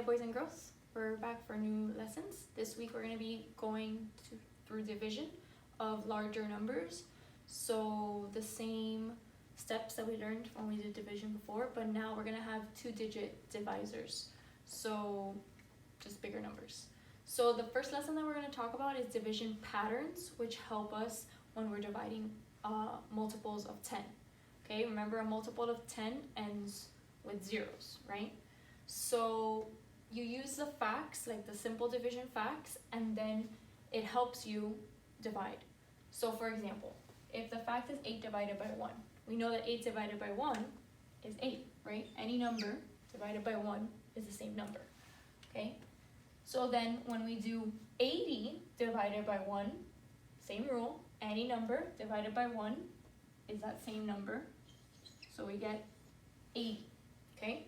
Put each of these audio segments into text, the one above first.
Hi boys and girls, we're back for new lessons. This week we're going to be going through division of larger numbers. So the same steps that we learned when we did division before, but now we're going to have 2-digit divisors. So just bigger numbers. So the first lesson that we're going to talk about is division patterns, which help us when we're dividing multiples of 10. Okay, remember a multiple of 10 ends with zeros, right? So you use the facts, like the simple division facts, and then it helps you divide. So for example, if the fact is 8 divided by 1, we know that 8 divided by 1 is 8, right? Any number divided by 1 is the same number, okay? So then when we do 80 divided by 1, same rule, any number divided by 1 is that same number. So we get 80, okay?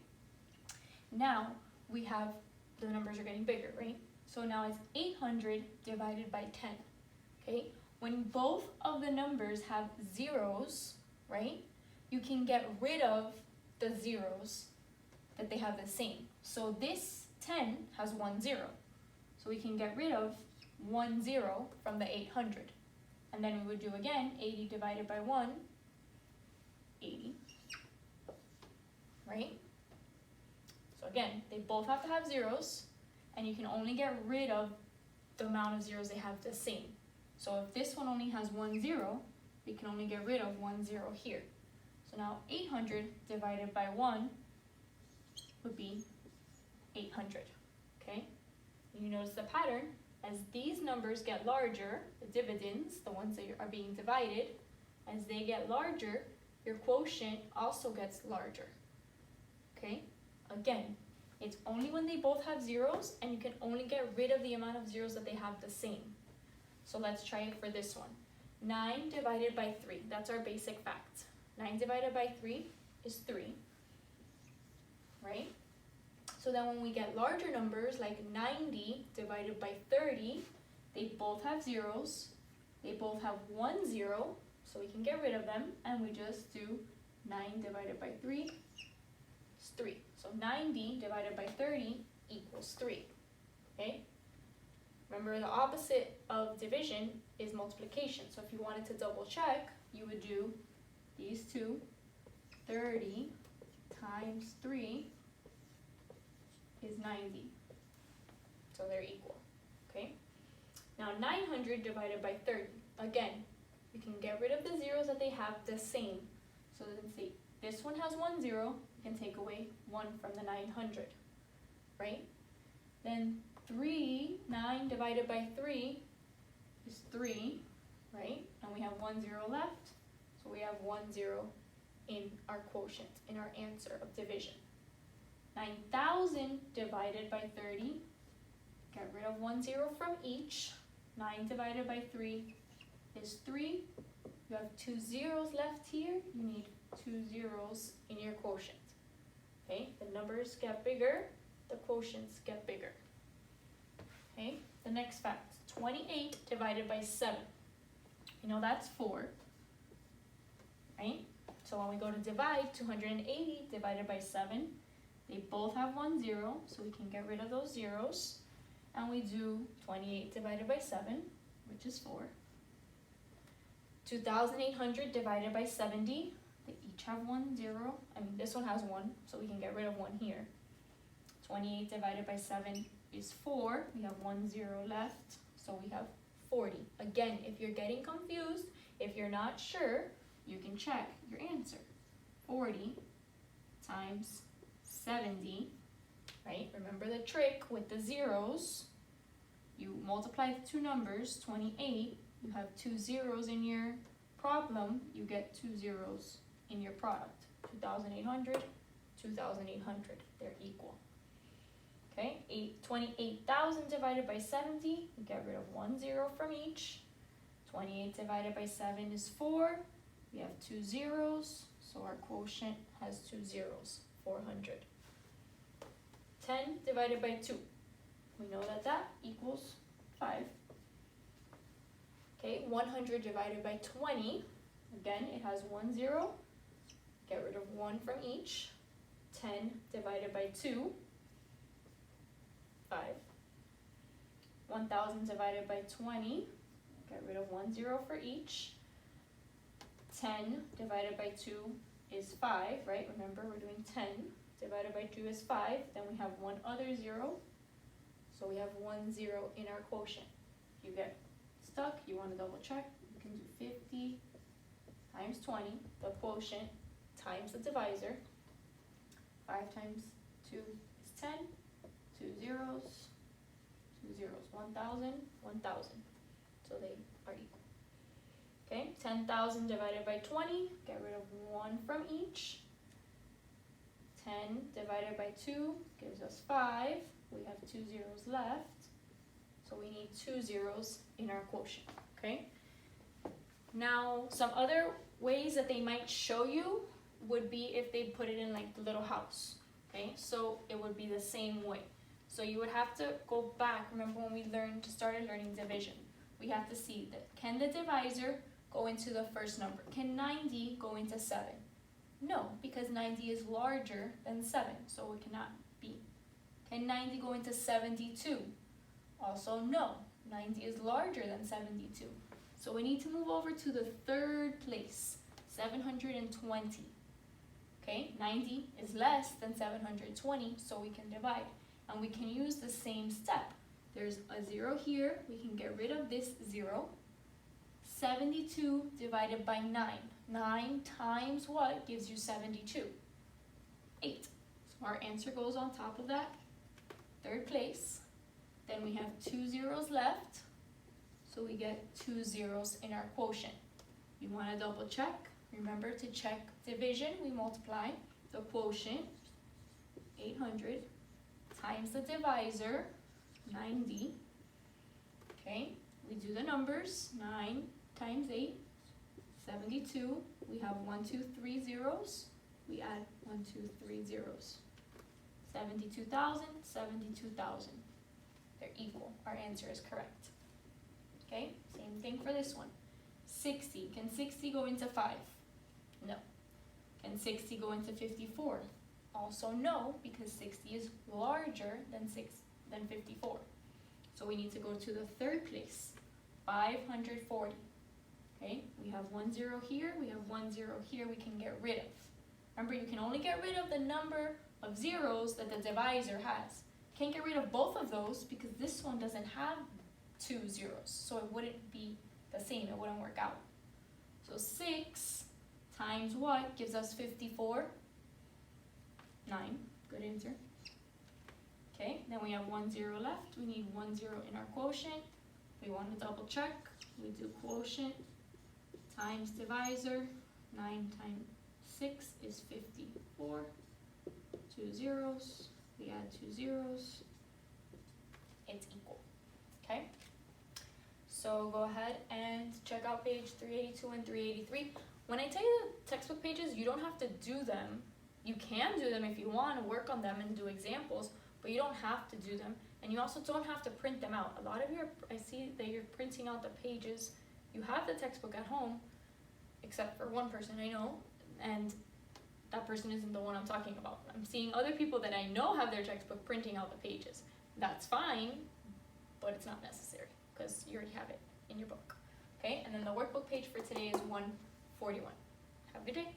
Now we have, the numbers are getting bigger, right? So now it's 800 divided by 10, okay? When both of the numbers have zeros, right, you can get rid of the zeros that they have the same. So this 10 has 1 0. So we can get rid of 1 0 from the 800. And then we would do again, 80 divided by 1, 80, right? So again, they both have to have zeros, and you can only get rid of the amount of zeros they have the same. So if this one only has 1 0, we can only get rid of 1 0 here. So now 800 divided by 1 would be 800, okay? You notice the pattern, as these numbers get larger, the dividends, the ones that are being divided, as they get larger, your quotient also gets larger, okay? Again, it's only when they both have zeros, and you can only get rid of the amount of zeros that they have the same. So let's try it for this one. 9 divided by 3, that's our basic fact. 9 divided by 3 is 3, right? So then when we get larger numbers, like 90 divided by 30, they both have zeros, they both have 1 0, so we can get rid of them, and we just do 9 divided by 3 is 3. So 90 divided by 30 equals 3, okay? Remember, the opposite of division is multiplication. So if you wanted to double check, you would do these two, 30 times 3 is 90. So they're equal, okay? Now 900 divided by 30. Again, we can get rid of the zeros that they have the same. So let's see, this one has 1 0, we can take away 1 from the 900, right? Then 9 divided by 3 is 3, right? And we have 1 0 left, so we have 1 0 in our quotient, in our answer of division. 9,000 divided by 30, get rid of 1 0 from each. 9 divided by 3 is 3. You have 2 zeros left here. You need 2 zeros in your quotient. Okay, the numbers get bigger, the quotients get bigger. Okay, the next fact, 28 divided by 7. You know that's 4, right? So when we go to divide, 280 divided by 7, they both have 1 0, so we can get rid of those zeros. And we do 28 divided by 7, which is 4. 2,800 divided by 70, they each have 1 0. I mean, this one has 1, so we can get rid of 1 here. 28 divided by 7 is 4. We have 1 0 left, so we have 40. Again, if you're getting confused, if you're not sure, you can check your answer. 40 times 70, right? Remember the trick with the zeros. You multiply the two numbers, 28, you have 2 zeros in your problem, you get 2 zeros in your product. 2,800, 2,800, they're equal. Okay, 28,000 divided by 70, you get rid of 1 0 from each. 28 divided by 7 is 4, we have 2 zeros, so our quotient has 2 zeros, 400. 10 divided by 2, we know that that equals 5. Okay, 100 divided by 20, again it has 1 0, get rid of 1 from each. 10 divided by 2, 1,000 divided by 20, get rid of 1 0 for each. 10 divided by 2 is 5, right? Remember, we're doing 10 divided by 2 is 5. Then we have one other 0. So we have 1 0 in our quotient. If you get stuck, you want to double check, you can do 50 times 20, the quotient, times the divisor. 5 times 2 is 10. 2 zeros, 2 zeros, 1,000, 1,000. So they are equal. Okay, 10,000 divided by 20, get rid of 1 from each. 10 divided by 2 gives us 5. We have 2 zeros left. So we need 2 zeros in our quotient, okay? Now, some other ways that they might show you would be if they put it in like the little house, okay? So it would be the same way. So you would have to go back, remember when we started learning division, we have to see that can the divisor go into the first number? Can 90 go into 7? No, because 90 is larger than 7, so it cannot be. Can 90 go into 72? Also no, 90 is larger than 72. So we need to move over to the third place, 720. Okay, 90 is less than 720, so we can divide. And we can use the same step. There's a 0 here, we can get rid of this 0. 72 divided by 9. 9 times what gives you 72? 8. So our answer goes on top of that, third place. Then we have 2 zeros left, so we get 2 zeros in our quotient. You want to double check. Remember to check division, we multiply the quotient, 800, times the divisor, 90. Okay, we do the numbers, 9 times 8, 72. We have 1, 2, 3 zeros. We add 1, 2, 3 zeros. 72,000, 72,000. They're equal. Our answer is correct. Okay, same thing for this one. 60. Can 60 go into 5? No. Can 60 go into 54? Also no, because 60 is larger than 54. So we need to go to the third place, 540. Okay, we have 1 0 here, we have 1 0 here, we can get rid of. Remember, you can only get rid of the number of zeros that the divisor has. Can't get rid of both of those because this one doesn't have 2 zeros, so it wouldn't be the same, it wouldn't work out. So 6 times what gives us 54? 9, good answer. Okay, then we have 1 0 left. We need 1 0 in our quotient. We want to double check. We do quotient times divisor. 9 times 6 is 54. 2 zeros. We add 2 zeros. It's equal. Okay? So go ahead and check out page 382 and 383. When I tell you the textbook pages, you don't have to do them. You can do them if you want to work on them and do examples, but you don't have to do them. And you also don't have to print them out. A lot of you, I see that you're printing out the pages. You have the textbook at home, except for one person I know, and that person isn't the one I'm talking about. I'm seeing other people that I know have their textbook printing out the pages. That's fine, but it's not necessary because you already have it in your book. Okay, and then the workbook page for today is 141. Have a good day.